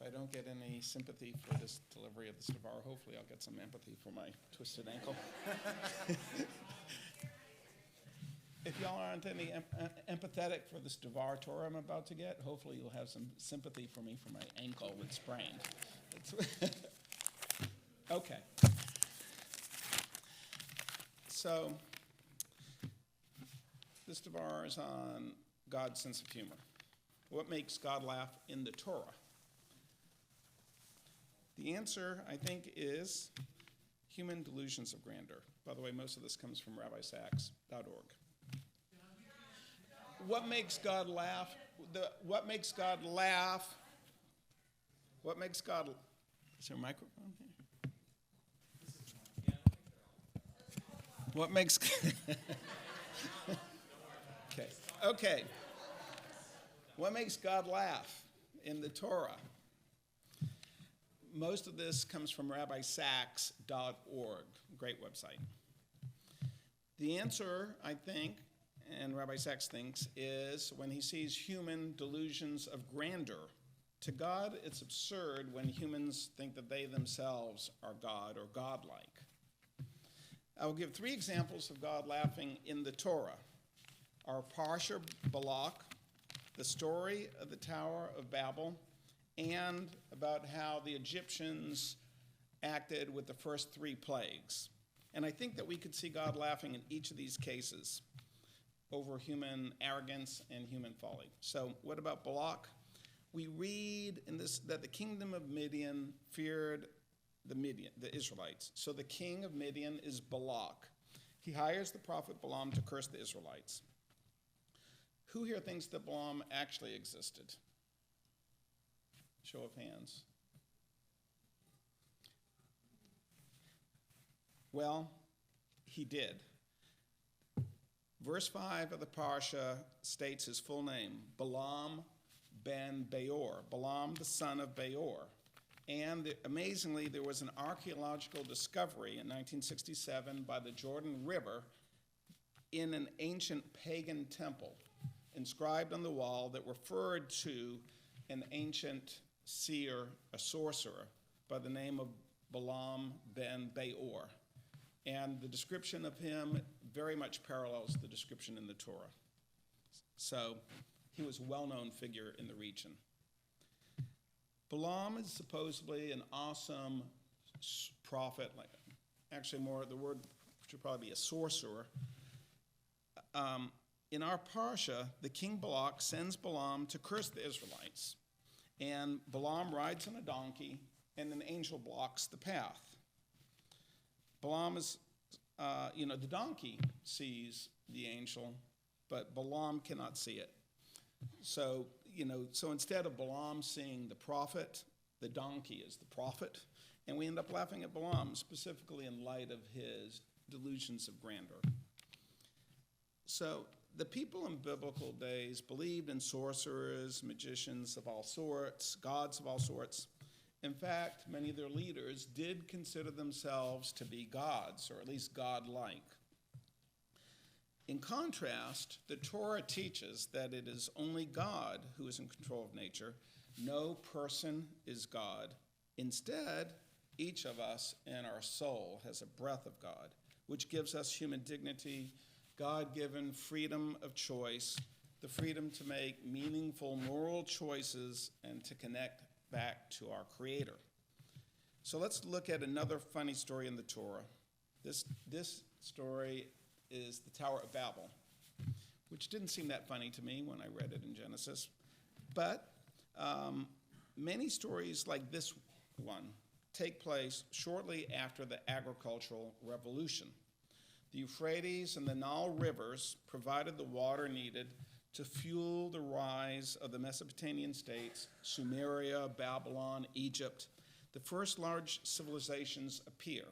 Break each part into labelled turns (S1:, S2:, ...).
S1: I don't get any sympathy for this delivery of this devour, hopefully I'll get some empathy for my twisted ankle. If y'all aren't any empathetic for this devour Torah I'm about to get, hopefully you'll have some sympathy for me for my ankle that's sprained. Okay. So, this devour is on God's sense of humor. What makes God laugh in the Torah? The answer, I think, is human delusions of grandeur. By the way, most of this comes from rabbisacks.org. What makes God laugh? What makes God laugh? What makes God? Is there a microphone here? What makes? Okay. What makes God laugh in the Torah? Most of this comes from rabbisacks.org, great website. The answer, I think, and Rabbi Sacks thinks, is when he sees human delusions of grandeur. To God, it's absurd when humans think that they themselves are God or godlike. I will give 3 examples of God laughing in the Torah. Our Parsha Balak, the story of the Tower of Babel, and about how the Egyptians acted with the first 3 plagues. And I think that we could see God laughing in each of these cases over human arrogance and human folly. So what about Balak? We read in this that the kingdom of Midian feared the Israelites. So the king of Midian is Balak. He hires the prophet Balaam to curse the Israelites. Who here thinks that Balaam actually existed? Show of hands. Well, he did. Verse 5 of the Parsha states his full name, Balaam ben Beor, Balaam the son of Beor. And amazingly, there was an archaeological discovery in 1967 by the Jordan River in an ancient pagan temple inscribed on the wall that referred to an ancient seer, a sorcerer, by the name of Balaam ben Beor. And the description of him very much parallels the description in the Torah. So he was a well-known figure in the region. Balaam is supposedly an awesome prophet, actually more, the word should probably be a sorcerer. In our Parsha, the king Balak sends Balaam to curse the Israelites. And Balaam rides on a donkey, and an angel blocks the path. Balaam is, the donkey sees the angel, but Balaam cannot see it. So instead of Balaam seeing the prophet, the donkey is the prophet, and we end up laughing at Balaam, specifically in light of his delusions of grandeur. So the people in biblical days believed in sorcerers, magicians of all sorts, gods of all sorts. In fact, many of their leaders did consider themselves to be gods, or at least godlike. In contrast, the Torah teaches that it is only God who is in control of nature. No person is God. Instead, each of us in our soul has a breath of God, which gives us human dignity, God-given freedom of choice, the freedom to make meaningful moral choices and to connect back to our Creator. So let's look at another funny story in the Torah. This story is the Tower of Babel, which didn't seem that funny to me when I read it in Genesis. But many stories like this one take place shortly after the agricultural revolution. The Euphrates and the Nile rivers provided the water needed to fuel the rise of the Mesopotamian states, Sumeria, Babylon, Egypt. The first large civilizations appear,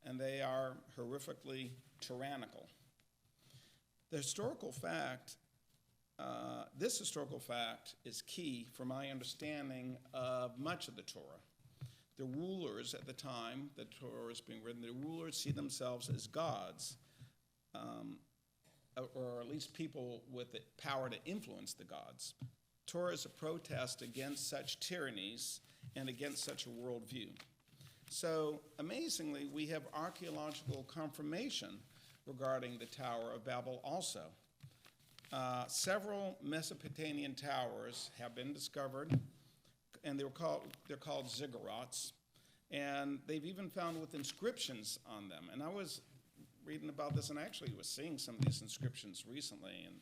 S1: and they are horrifically tyrannical. This historical fact is key for my understanding of much of the Torah. The rulers at the time the Torah is being written, the rulers see themselves as gods, or at least people with the power to influence the gods. Torah is a protest against such tyrannies and against such a worldview. So amazingly, we have archaeological confirmation regarding the Tower of Babel also. Several Mesopotamian towers have been discovered, and they're called ziggurats, and they've even found with inscriptions on them. And I was reading about this, and I actually was seeing some of these inscriptions recently, and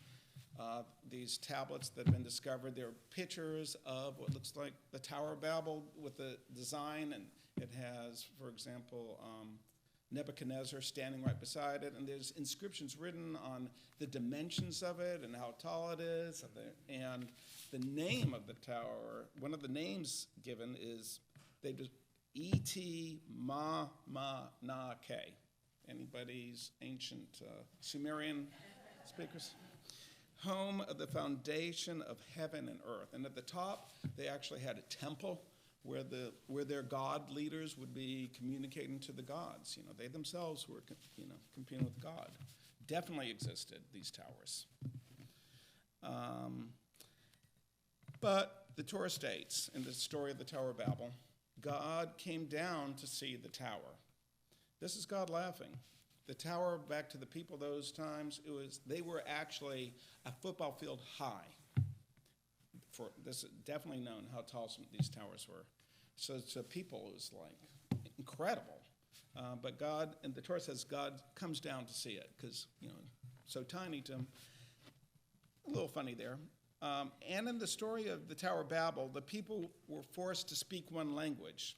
S1: these tablets that have been discovered, they're pictures of what looks like the Tower of Babel with the design, and it has, for example, Nebuchadnezzar standing right beside it, and there's inscriptions written on the dimensions of it and how tall it is, and the name of the tower. One of the names given is Et-Ma-Na-Ke. Anybody's ancient Sumerian speakers? Home of the foundation of heaven and earth. And at the top, they actually had a temple where their god leaders would be communicating to the gods. They themselves were, competing with God. Definitely existed, these towers. But the Torah states in the story of the Tower of Babel, God came down to see the tower. This is God laughing. The tower, back to the people those times, they were actually a football field high. For this is definitely known how tall some of these towers were. So to people, it was like incredible. But God, and the Torah says God comes down to see it because, so tiny to him. A little funny there. And in the story of the Tower of Babel, the people were forced to speak one language.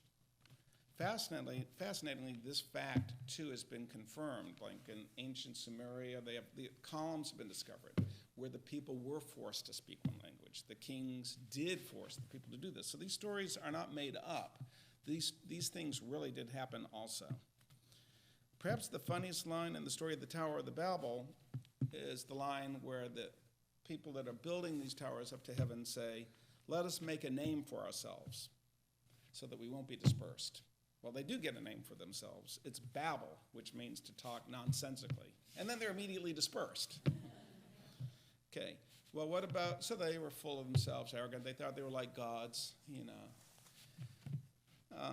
S1: Fascinatingly, this fact, too, has been confirmed. Like in ancient Sumeria, the columns have been discovered where the people were forced to speak one language. The kings did force the people to do this. So these stories are not made up. These things really did happen also. Perhaps the funniest line in the story of the Tower of the Babel is the line where the people that are building these towers up to heaven say, "Let us make a name for ourselves so that we won't be dispersed." Well, they do get a name for themselves. It's Babel, which means to talk nonsensically. And then they're immediately dispersed. Okay, well, what about, so they were full of themselves, arrogant. They thought they were like gods,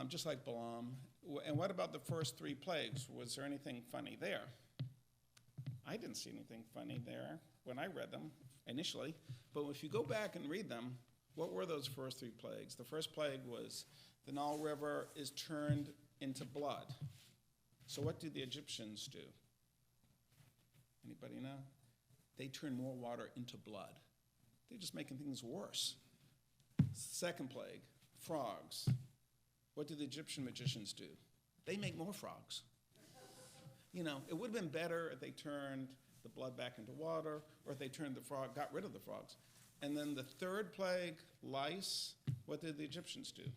S1: just like Balaam. And what about the first 3 plagues? Was there anything funny there? I didn't see anything funny there when I read them initially. But if you go back and read them, what were those first 3 plagues? The first plague was the Nile River is turned into blood. So what do the Egyptians do? Anybody know? They turn more water into blood. They're just making things worse. Second plague, frogs. What do the Egyptian magicians do? They make more frogs. It would have been better if they turned the blood back into water, or if they got rid of the frogs. And then the third plague, lice. What did the Egyptians do?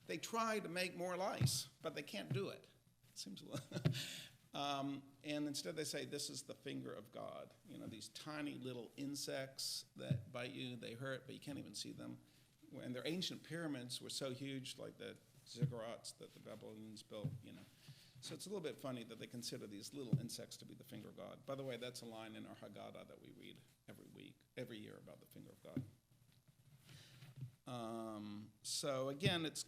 S1: They try to make more lice, but they can't do it. It seems a little. And instead they say, this is the finger of God. These tiny little insects that bite you, they hurt, but you can't even see them. And their ancient pyramids were so huge, like the ziggurats that the Babylonians built, So it's a little bit funny that they consider these little insects to be the finger of God. By the way, that's a line in our Haggadah that we read every year about the finger of God. So again, it's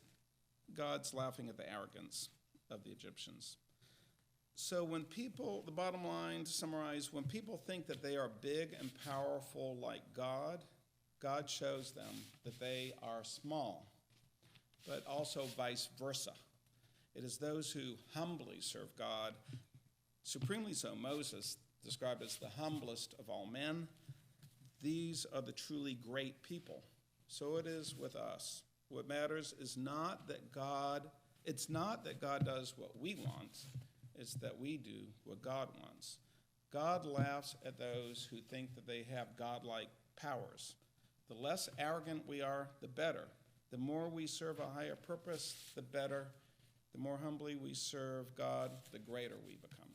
S1: God's laughing at the arrogance of the Egyptians. So when people, the bottom line to summarize, when people think that they are big and powerful like God, God shows them that they are small, but also vice versa. It is those who humbly serve God, supremely so. Moses, described as the humblest of all men, these are the truly great people. So it is with us. What matters is not that God does what we want, it's that we do what God wants. God laughs at those who think that they have godlike powers. The less arrogant we are, the better. The more we serve a higher purpose, the better. The more humbly we serve God, the greater we become.